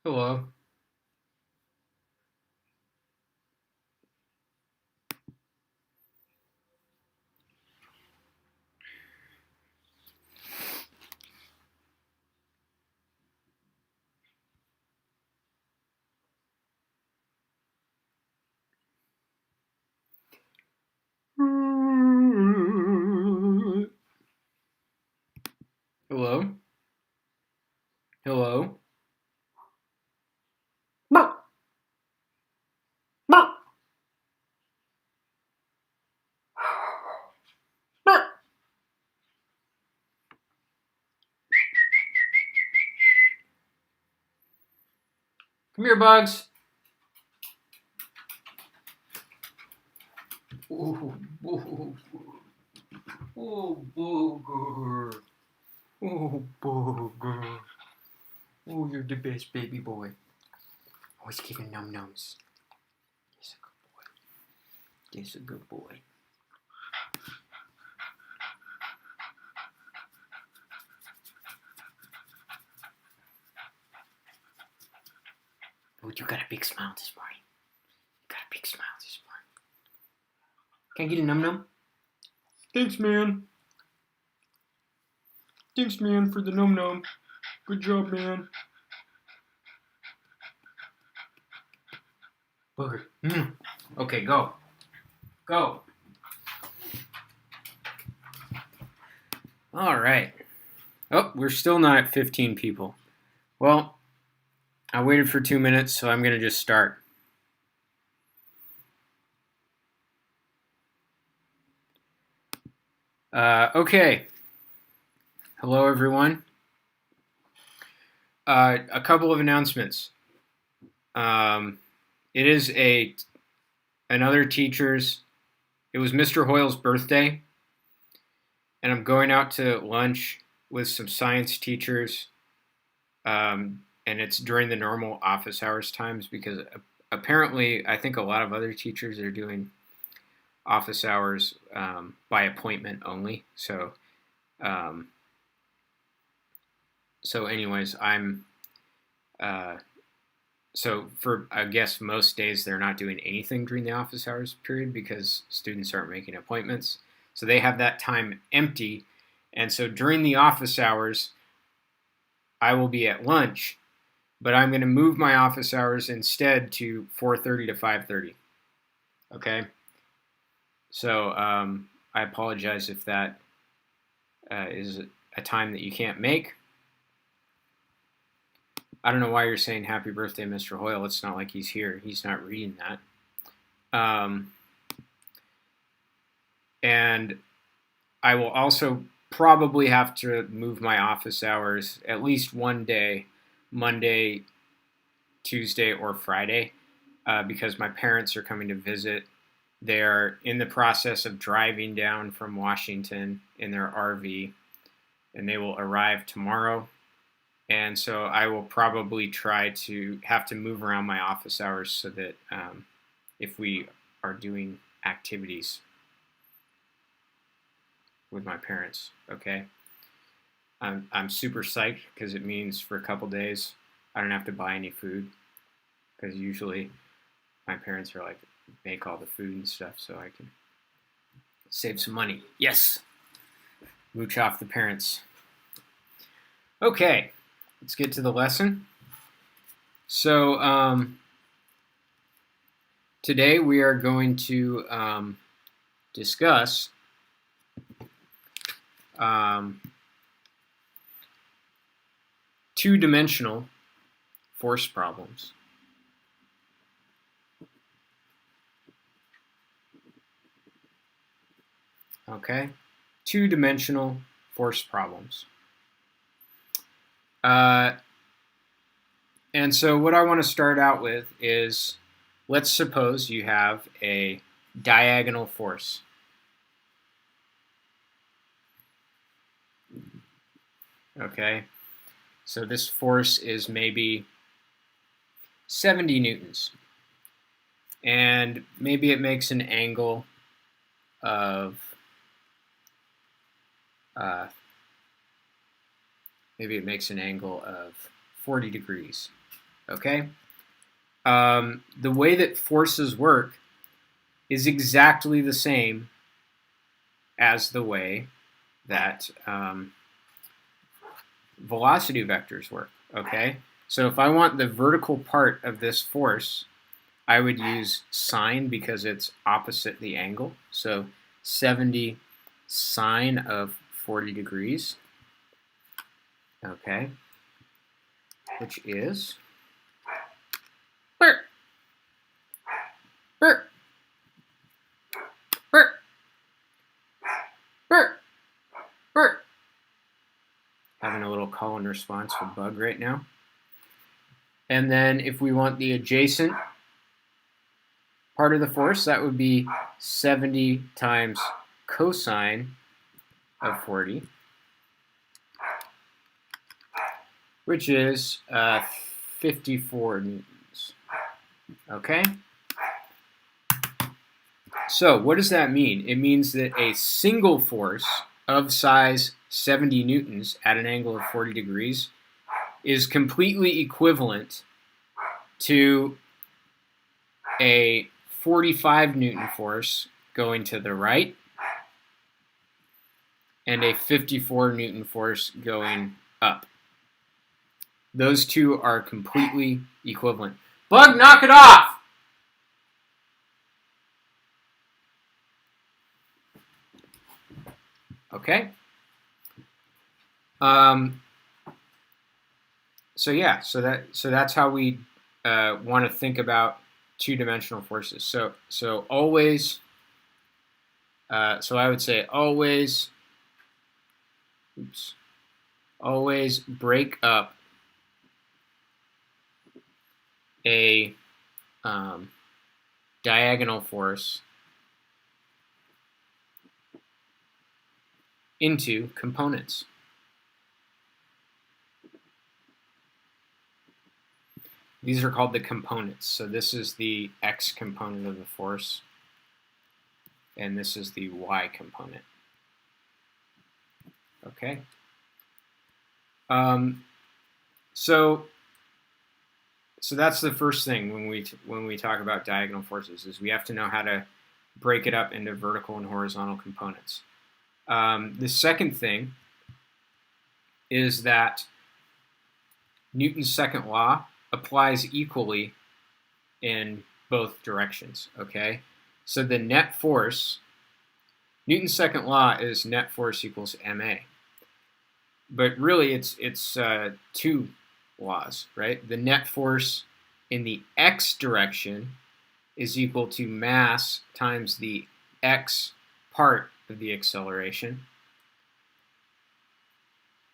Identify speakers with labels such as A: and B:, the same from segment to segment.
A: Hello. Hello. Hello. Come here, Bugs. Oh, booger. Oh, booger. Oh, booger. Oh, you're the best baby boy. Always giving num-nums. He's a good boy. He's a good boy. Oh, you got a big smile this morning. You got a big smile this morning. Can I get a num-num? Thanks, man. Thanks, man, for the num-num. Good job, man. Booger. Okay, go. Go. All right. Oh, we're still not at 15 people. Well, I waited for 2 minutes, so I'm going to just start. Okay. Hello, everyone. A couple of announcements. It is another teacher's. It was Mr. Hoyle's birthday, and I'm going out to lunch with some science teachers. And it's during the normal office hours times because apparently I think a lot of other teachers are doing office hours by appointment only. So anyways, I'm so for I guess most days they're not doing anything during the office hours period because students aren't making appointments. So they have that time empty, and so during the office hours, I will be at lunch, but I'm going to move my office hours instead to 4:30 to 5:30. Okay. So I apologize if that is a time that you can't make. I don't know why you're saying happy birthday, Mr. Hoyle. It's not like he's here. He's not reading that. And I will also probably have to move my office hours at least one day, Monday, Tuesday, or Friday, because my parents are coming to visit. They're in the process of driving down from Washington in their RV, and they will arrive tomorrow. And so I will probably try to have to move around my office hours so that if we are doing activities with my parents, okay? I'm super psyched because it means for a couple days I don't have to buy any food because usually my parents are like make all the food and stuff so I can save some money. Yes, mooch off the parents. Okay, let's get to the lesson. So today we are going to discuss two-dimensional force problems. Okay, two-dimensional force problems. And so what I want to start out with is, let's suppose you have a diagonal force. Okay, so this force is maybe 70 newtons. And maybe it makes an angle of maybe it makes an angle of 40 degrees. okay? The way that forces work is exactly the same as the way that velocity vectors work, okay? So if I want the vertical part of this force, I would use sine because it's opposite the angle. So 70 sine of 40 degrees, okay, which is burp, burp, burp, burp, burp. Having a little call and response with Bug right now. And then if we want the adjacent part of the force, that would be 70 times cosine of 40, which is 54 newtons. Okay? So what does that mean? It means that a single force of size 70 newtons at an angle of 40 degrees is completely equivalent to a 45 Newton force going to the right and a 54 Newton force going up. Those two are completely equivalent. Bug, knock it off! Okay? So that's how we want to think about two-dimensional forces. So always, so I would say always break up a diagonal force into components. These are called the components. So this is the x component of the force, and this is the y component. Okay. So that's the first thing when we talk about diagonal forces, is we have to know how to break it up into vertical and horizontal components. The second thing is that Newton's second law applies equally in both directions, okay? So the net force, Newton's second law is net force equals ma. But really it's two laws, right? The net force in the x direction is equal to mass times the x part of the acceleration.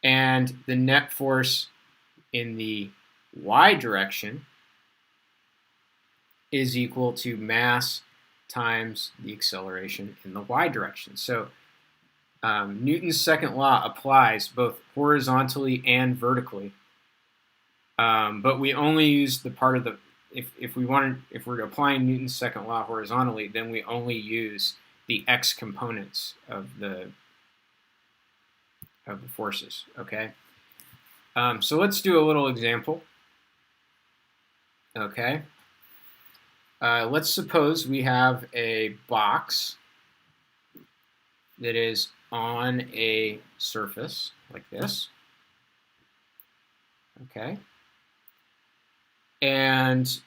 A: And the net force in the y direction is equal to mass times the acceleration in the y direction. So Newton's second law applies both horizontally and vertically, but we only use the part of the if we're applying Newton's second law horizontally, then we only use the x components of the forces. Okay. So let's do a little example. Okay. Let's suppose we have a box that is on a surface like this. Okay. And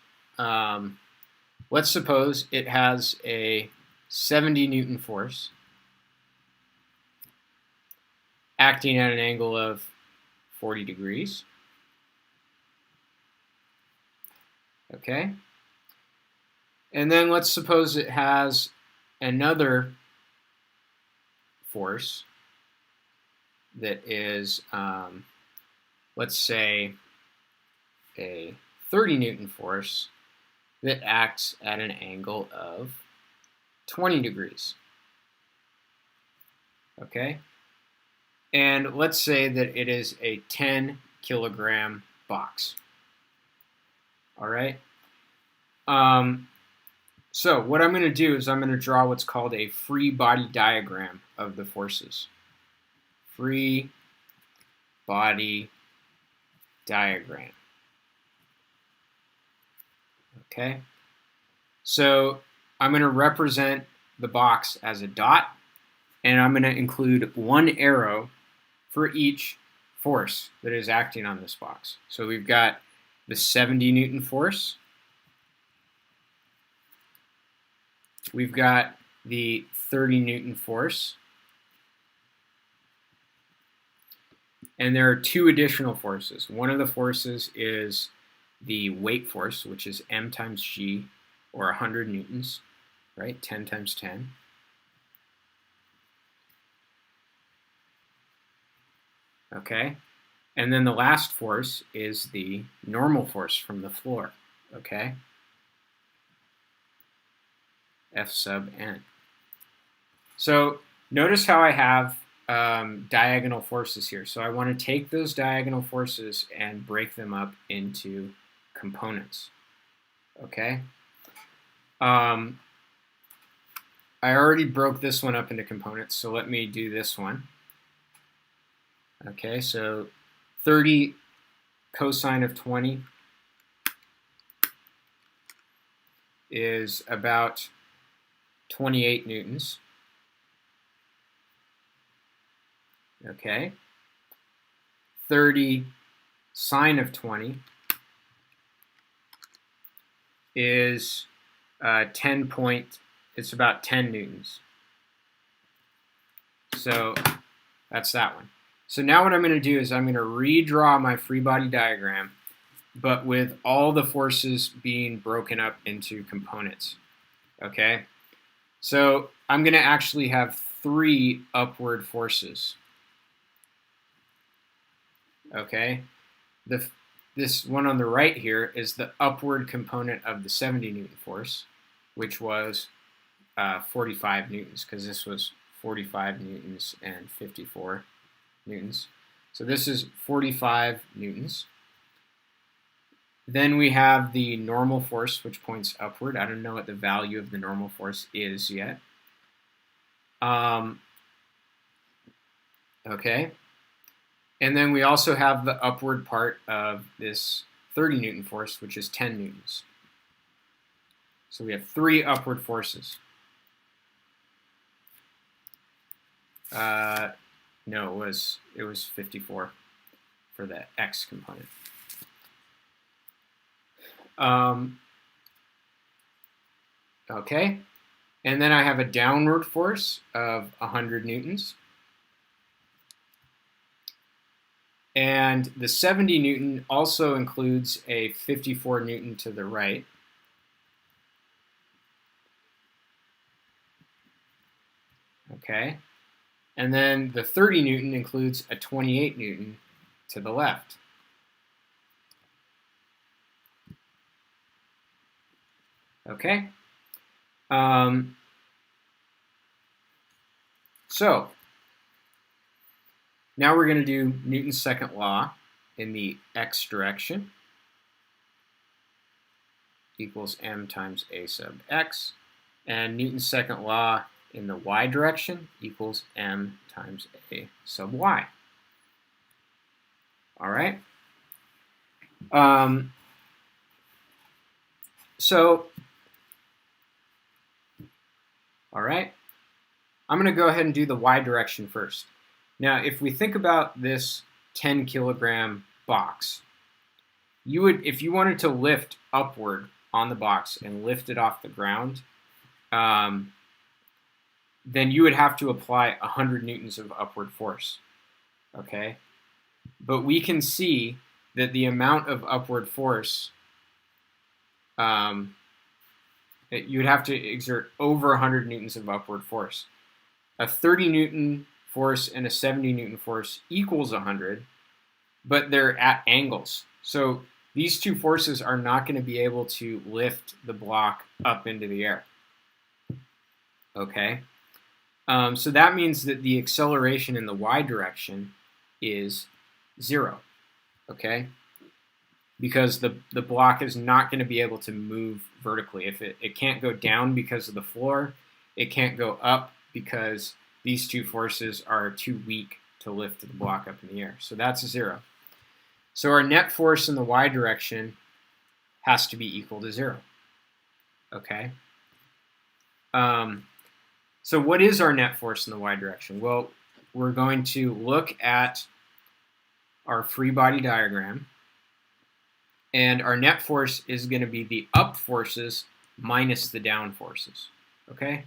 A: let's suppose it has a 70 Newton force acting at an angle of 40 degrees. Okay. And then let's suppose it has another force that is, let's say, a 30 Newton force that acts at an angle of 20 degrees. Okay? And let's say that it is a 10 kilogram box. All right? So what I'm going to do is I'm going to draw what's called a free body diagram of the forces. Free body diagram. Okay? So I'm going to represent the box as a dot, and I'm going to include one arrow for each force that is acting on this box. So we've got the 70 Newton force. We've got the 30 Newton force. And there are two additional forces. One of the forces is the weight force, which is m times g, or 100 newtons, right? 10 times 10. Okay? And then the last force is the normal force from the floor, okay? F sub n. So notice how I have diagonal forces here. So I want to take those diagonal forces and break them up into components, okay? I already broke this one up into components, so let me do this one. Okay, so 30 cosine of 20 is about 28 newtons. Okay. 30 sine of 20 is it's about 10 newtons. So that's that one. So now what I'm going to do is I'm going to redraw my free body diagram, but with all the forces being broken up into components. Okay? So I'm going to actually have 3 upward forces. Okay? This one on the right here is the upward component of the 70 Newton force, which was 45 newtons, because this was 45 newtons and 54 newtons. So this is 45 newtons. Then we have the normal force, which points upward. I don't know what the value of the normal force is yet. Okay. And then we also have the upward part of this 30 Newton force, which is 10 newtons. So we have 3 upward forces. No, it was 54 for the x component. Okay, and then I have a downward force of 100 newtons. And the 70 Newton also includes a 54 Newton to the right. Okay. And then the 30 Newton includes a 28 Newton to the left. Okay. So now we're going to do Newton's second law in the x direction equals m times a sub x, and Newton's second law in the y direction equals m times a sub y. All right. All right. I'm going to go ahead and do the y direction first. Now, if we think about this 10 kilogram box, if you wanted to lift upward on the box and lift it off the ground, then you would have to apply 100 newtons of upward force. Okay? But we can see that the amount of upward force, that you would have to exert over 100 newtons of upward force. A 30 Newton force and a 70 Newton force equals 100, but they're at angles. So these two forces are not going to be able to lift the block up into the air. Okay? So that means that the acceleration in the y direction is 0. Okay? Because the block is not going to be able to move vertically. If it can't go down because of the floor, it can't go up because these two forces are too weak to lift the block up in the air. So that's 0. So our net force in the y direction has to be equal to 0. Okay. So what is our net force in the y direction? Well, we're going to look at our free body diagram, and our net force is going to be the up forces minus the down forces. Okay?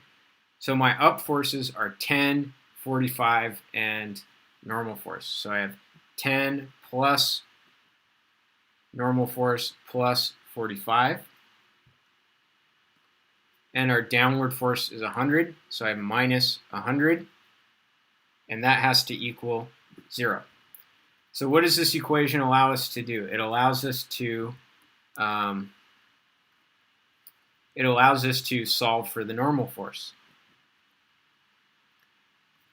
A: So my up forces are 10, 45, and normal force. So I have 10 plus normal force plus 45. And our downward force is 100, so I have minus 100, and that has to equal 0. So what does this equation allow us to do? It allows us to solve for the normal force.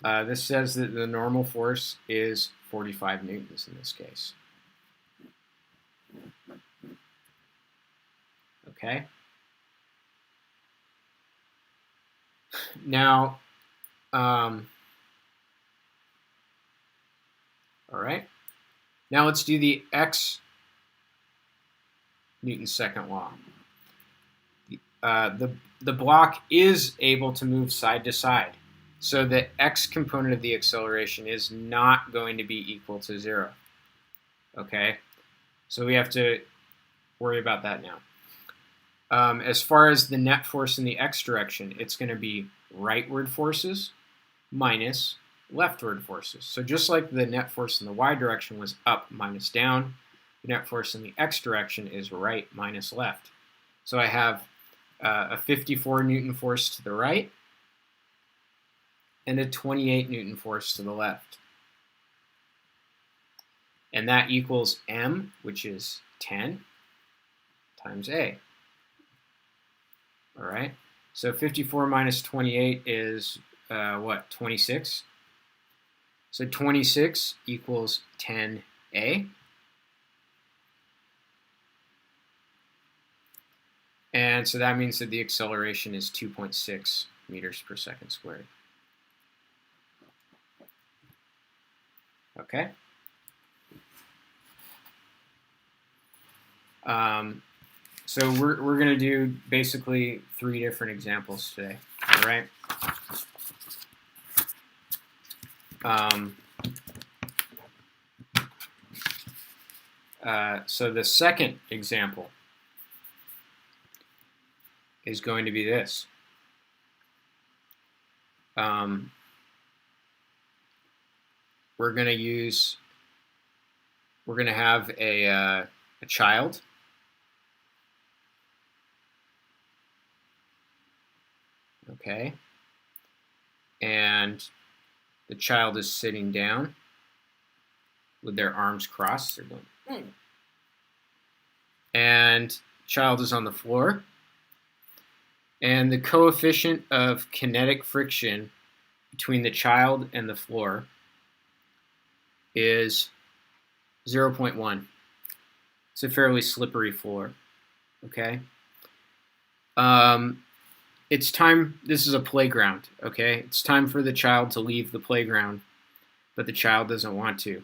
A: This says that the normal force is 45 newtons in this case. Okay. Now, all right. Now let's do the x Newton's second law. The block is able to move side to side, so the x component of the acceleration is not going to be equal to 0. Okay, so we have to worry about that now. As far as the net force in the x direction, it's going to be rightward forces minus leftward forces. So just like the net force in the y direction was up minus down, the net force in the x direction is right minus left. So I have a 54 Newton force to the right and a 28 Newton force to the left. And that equals m, which is 10, times a. All right, so 54 minus 28 is what, 26? So 26 equals 10a. And so that means that the acceleration is 2.6 meters per second squared. Okay. So we're going to do basically 3 different examples today. All right. So the second example is going to be this. We're going to have a child. Okay. And the child is sitting down with their arms crossed. They're going, and child is on the floor. And the coefficient of kinetic friction between the child and the floor is 0.1. It's a fairly slippery floor. Okay. It's time, this is a playground, okay? It's time for the child to leave the playground, but the child doesn't want to.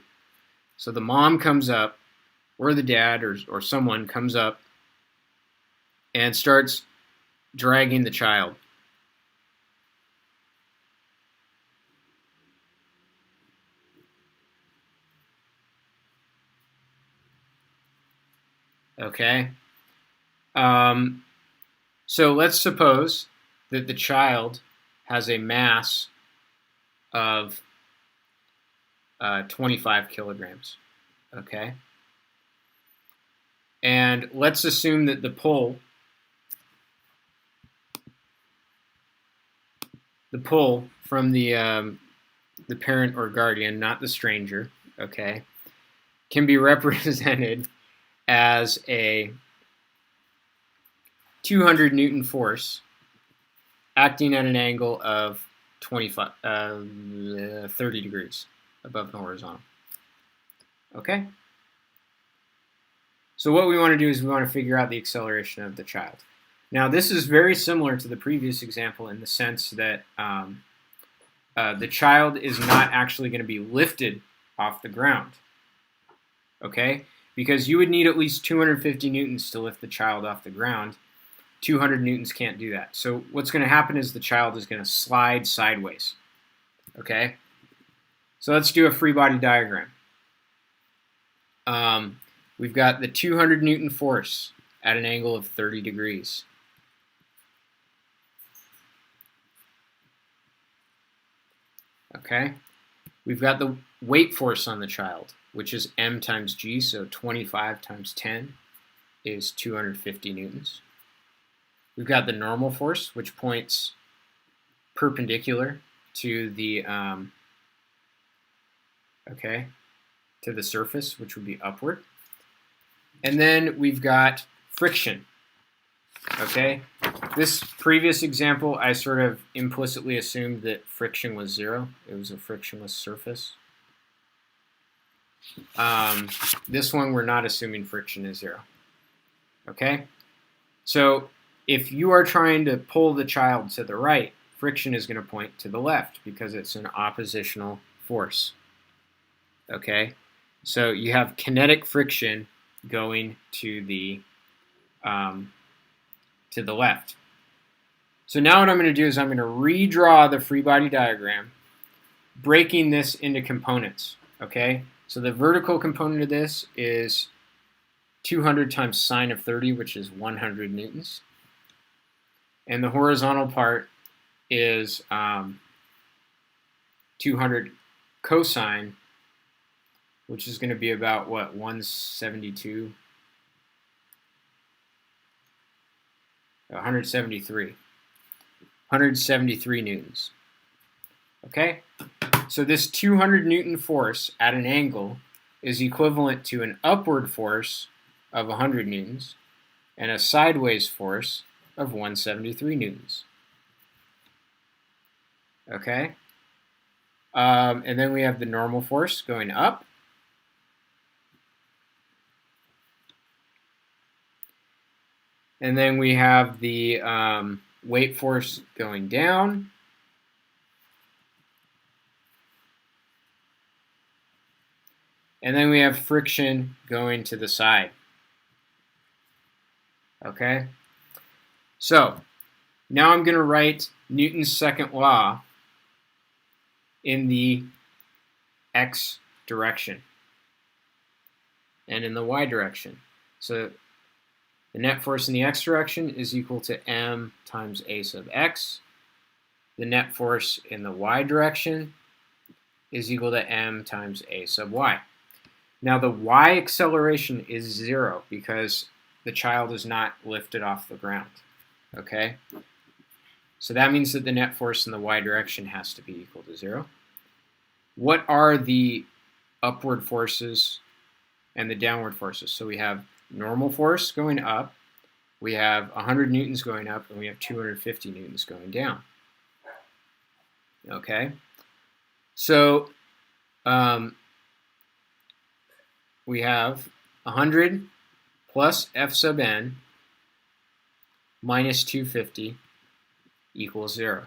A: So the mom comes up, or the dad, or someone comes up and starts dragging the child. Okay? So let's suppose that the child has a mass of 25 kilograms, okay? And let's assume that the pull from the parent or guardian, not the stranger, okay, can be represented as a 200 Newton force acting at an angle of 30 degrees above the horizontal. Okay? So what we want to do is we want to figure out the acceleration of the child. Now this is very similar to the previous example in the sense that the child is not actually going to be lifted off the ground. Okay? Because you would need at least 250 newtons to lift the child off the ground. 200 newtons can't do that. So what's going to happen is the child is going to slide sideways. Okay? So let's do a free body diagram. We've got the 200 Newton force at an angle of 30 degrees. Okay? We've got the weight force on the child, which is m times g, so 25 times 10 is 250 newtons. We've got the normal force, which points perpendicular to the to the surface, which would be upward. And then we've got friction. Okay, this previous example, I sort of implicitly assumed that friction was 0. It was a frictionless surface. This one, we're not assuming friction is 0. Okay, so if you are trying to pull the child to the right, friction is going to point to the left because it's an oppositional force. Okay, so you have kinetic friction going to the left. So now what I'm going to do is I'm going to redraw the free body diagram, breaking this into components. Okay, so the vertical component of this is 200 times sine of 30, which is 100 newtons. And the horizontal part is 200 cosine, which is going to be about, what, 172? 173. 173 newtons. Okay? So this 200 Newton force at an angle is equivalent to an upward force of 100 newtons and a sideways force of 173 newtons. Okay? And then we have the normal force going up. And then we have the weight force going down. And then we have friction going to the side. Okay? So, now I'm going to write Newton's second law in the x direction and in the y direction. So, the net force in the x direction is equal to m times a sub x. The net force in the y direction is equal to m times a sub y. Now the y acceleration is 0 because the child is not lifted off the ground. Okay? So that means that the net force in the y direction has to be equal to 0. What are the upward forces and the downward forces? So we have normal force going up, we have 100 newtons going up, and we have 250 newtons going down. Okay? So we have 100 plus F sub n minus 250 equals 0.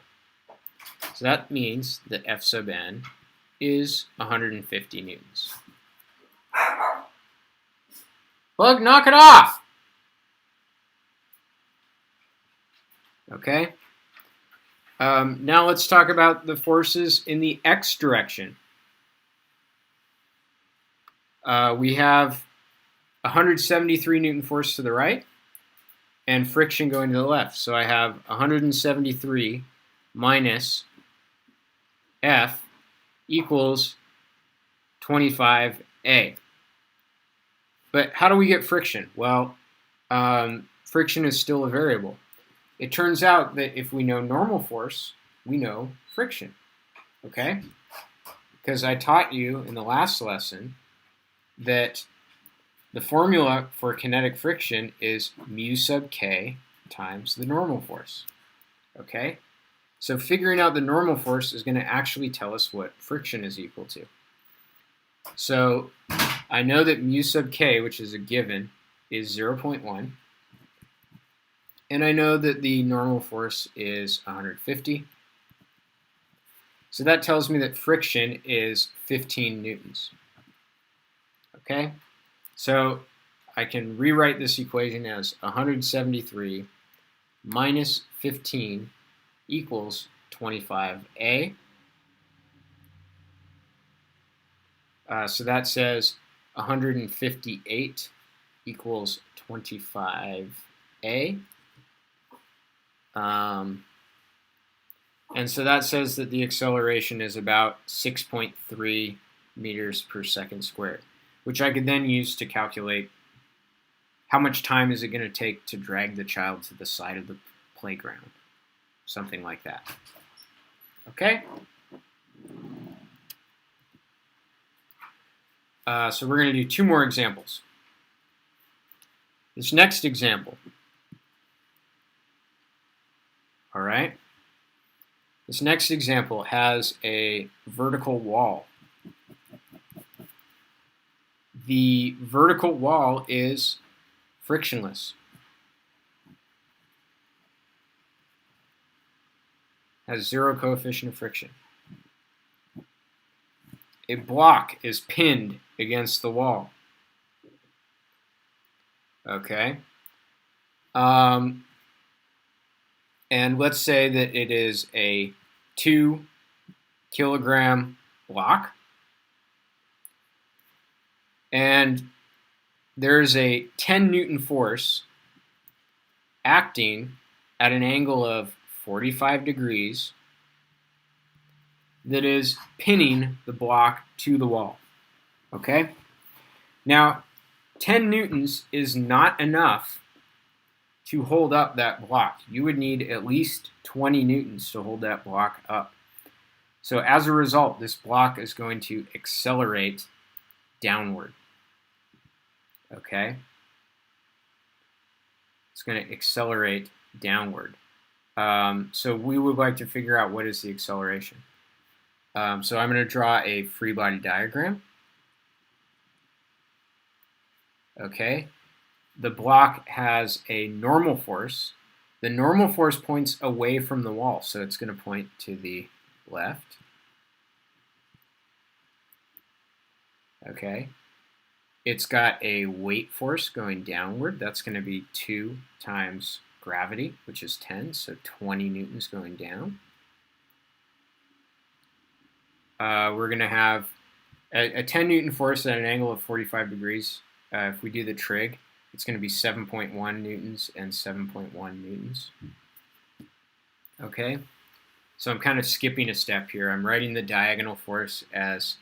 A: So that means that F sub n is 150 newtons. Bug, knock it off! Okay. Now let's talk about the forces in the x direction. We have 173 Newton force to the right and friction going to the left. So I have 173 minus F equals 25A. But how do we get friction? Well, friction is still a variable. It turns out that if we know normal force, we know friction. Okay? Because I taught you in the last lesson that the formula for kinetic friction is mu sub k times the normal force. Okay? So figuring out the normal force is going to actually tell us what friction is equal to. So I know that mu sub k, which is a given, is 0.1. And I know that the normal force is 150. So that tells me that friction is 15 newtons. Okay? So I can rewrite this equation as 173 minus 15 equals 25A. So that says 158 equals 25A. And so that says that the acceleration is about 6.3 meters per second squared, which I could then use to calculate how much time is it going to take to drag the child to the side of the playground, something like that. Okay? So we're going to do two more examples. This next example, all right? This next example has a vertical wall. The vertical wall is frictionless. Has zero coefficient of friction. A block is pinned against the wall. Okay. And let's say that it is a 2 kilogram block. And there's a 10 Newton force acting at an angle of 45 degrees that is pinning the block to the wall. Okay? Now, 10 newtons is not enough to hold up that block. You would need at least 20 newtons to hold that block up. So as a result, this block is going to accelerate downward. Okay? It's going to accelerate downward. So we would like to figure out what is the acceleration. So I'm going to draw a free body diagram. Okay, the block has a normal force. The normal force points away from the wall, so it's going to point to the left. Okay, it's got a weight force going downward. That's going to be 2 times gravity, which is 10, so 20 newtons going down. We're going to have a 10 Newton force at an angle of 45 degrees. If we do the trig, it's going to be 7.1 newtons and 7.1 newtons. Okay, so I'm kind of skipping a step here. I'm writing the diagonal force as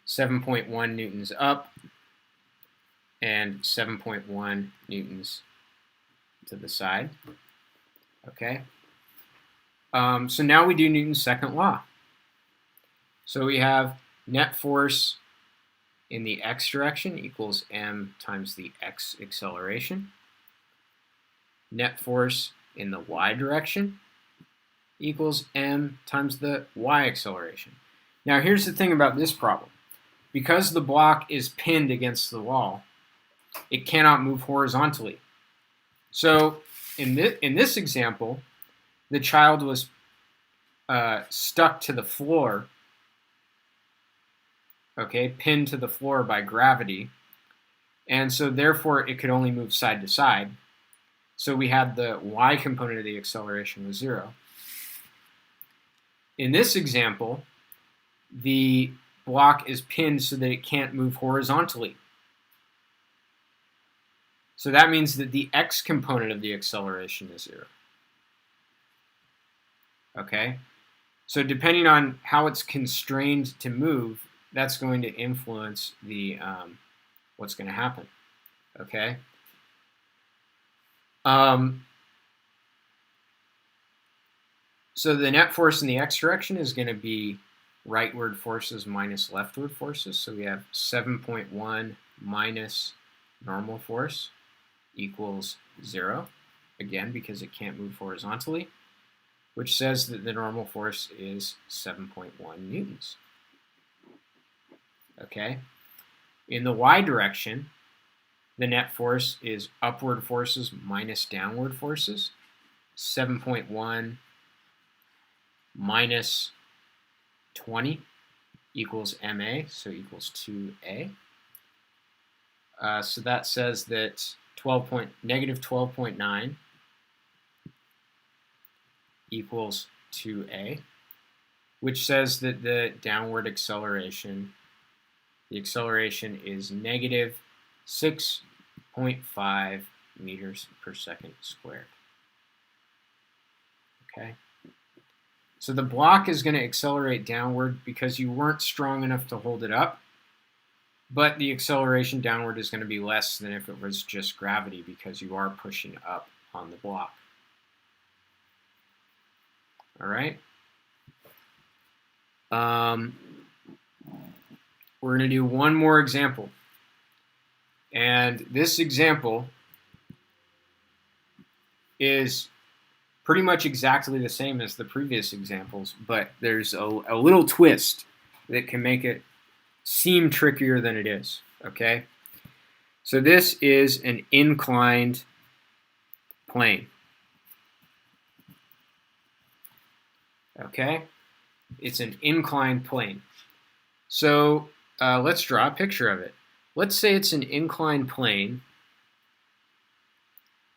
A: 7.1 newtons up and 7.1 newtons to the side. Okay, so now we do Newton's second law. So we have net force in the x direction equals m times the x acceleration. Net force in the y direction equals m times the y acceleration. Now here's the thing about this problem. Because the block is pinned against the wall, it cannot move horizontally. So in this example, the child was stuck to the floor, okay, pinned to the floor by gravity, and so therefore it could only move side to side. So we had the y component of the acceleration was 0. In this example, the block is pinned so that it can't move horizontally. So that means that the x component of the acceleration is 0. Okay? So depending on how it's constrained to move, that's going to influence the what's going to happen. Okay? So the net force in the x direction is going to be rightward forces minus leftward forces. So we have 7.1 minus normal force equals 0. Again, because it can't move horizontally, which says that the normal force is 7.1 newtons. Okay? In the y direction, the net force is upward forces minus downward forces. 7.1 minus 20 equals ma, so equals 2a. So that says that negative 12.9 equals 2a, which says that the downward acceleration, the acceleration is negative 6.5 meters per second squared. Okay? So the block is going to accelerate downward because you weren't strong enough to hold it up, but the acceleration downward is going to be less than if it was just gravity because you are pushing up on the block. All right? We're going to do one more example. And this example is pretty much exactly the same as the previous examples, but there's a little twist that can make it seem trickier than it is, okay? So this is an inclined plane, okay? It's an inclined plane. So let's draw a picture of it. Let's say it's an inclined plane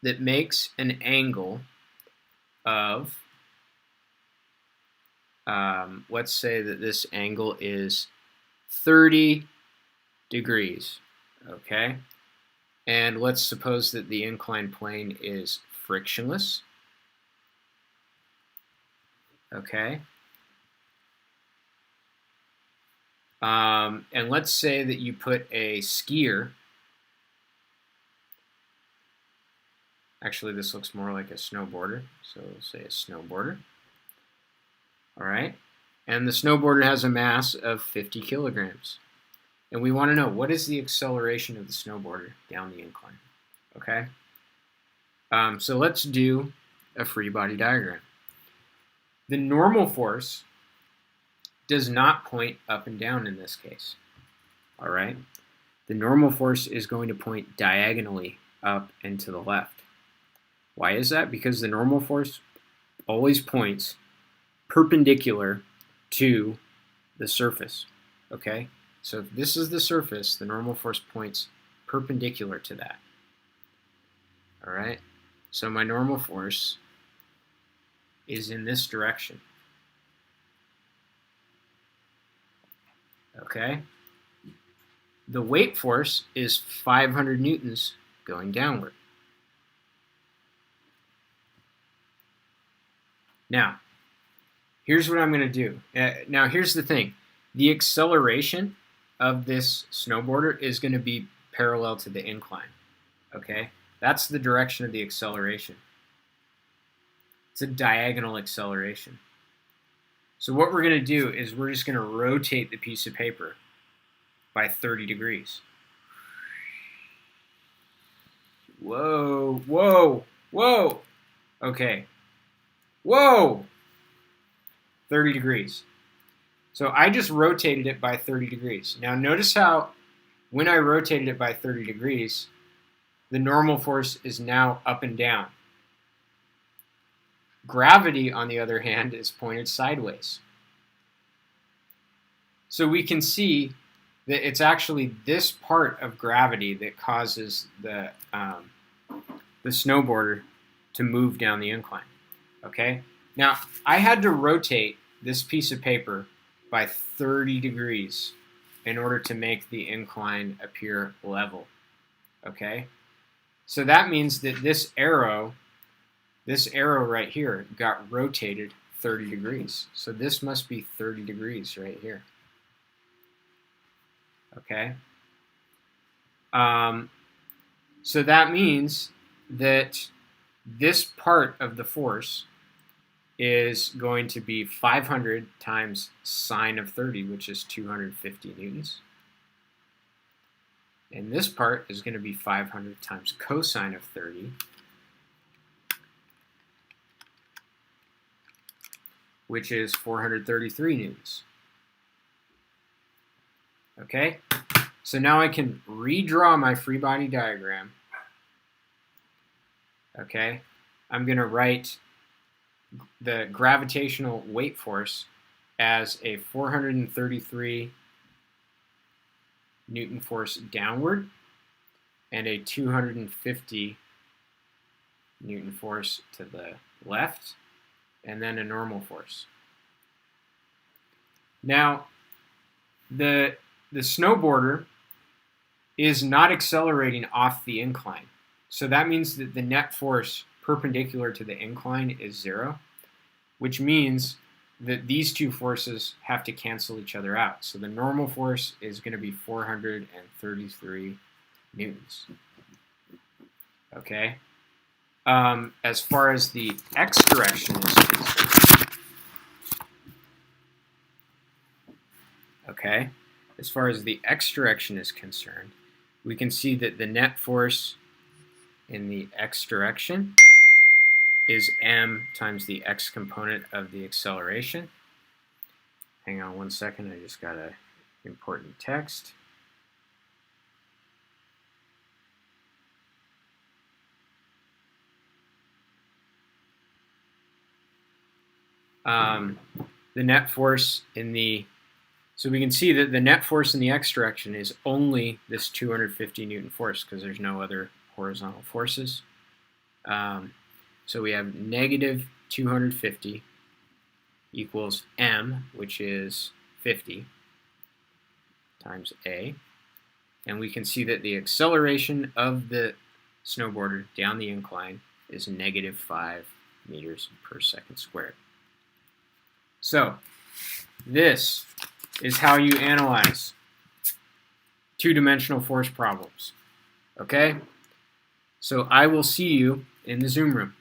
A: that makes an angle of, let's say that this angle is 30 degrees, okay? And let's suppose that the inclined plane is frictionless, okay? And let's say that you put a skier. Actually, this looks more like a snowboarder, so we'll say a snowboarder. All right, and the snowboarder has a mass of 50 kilograms. And we want to know, what is the acceleration of the snowboarder down the incline? Okay, so let's do a free body diagram. The normal force does not point up and down in this case. All right, the normal force is going to point diagonally up and to the left. Why is that? Because the normal force always points perpendicular to the surface, okay? So if this is the surface, the normal force points perpendicular to that, all right? So my normal force is in this direction, okay? The weight force is 500 newtons going downward. Now, here's what I'm going to do. Now, here's the thing. The acceleration of this snowboarder is going to be parallel to the incline, okay? That's the direction of the acceleration. It's a diagonal acceleration. So what we're going to do is we're just going to rotate the piece of paper by 30 degrees. Whoa, whoa, whoa. Okay. Whoa! 30 degrees. So I just rotated it by 30 degrees. Now notice how when I rotated it by 30 degrees, the normal force is now up and down. Gravity, on the other hand, is pointed sideways. So we can see that it's actually this part of gravity that causes the snowboarder to move down the incline. Okay, now I had to rotate this piece of paper by 30 degrees in order to make the incline appear level. Okay, so that means that this arrow right here got rotated 30 degrees. So this must be 30 degrees right here. Okay, so that means that this part of the force is going to be 500 times sine of 30, which is 250 newtons. And this part is going to be 500 times cosine of 30, which is 433 newtons. Okay, so now I can redraw my free body diagram. Okay, I'm going to write the gravitational weight force as a 433 Newton force downward and a 250 Newton force to the left. and then a normal force. Now, the snowboarder is not accelerating off the incline. So that means that the net force perpendicular to the incline is 0, which means that these two forces have to cancel each other out. So the normal force is going to be 433 newtons. Okay? As far as the x direction is concerned, okay? As far as the x direction is concerned, we can see that the net force in the x direction is m times the x component of the acceleration. Hang on one second, I just got an important text. The net force in the, so we can see that the net force in the x direction is only this 250 Newton force because there's no other horizontal forces. So we have negative 250 equals m, which is 50, times a. And we can see that the acceleration of the snowboarder down the incline is negative 5 meters per second squared. So this is how you analyze two-dimensional force problems. Okay? So I will see you in the Zoom room.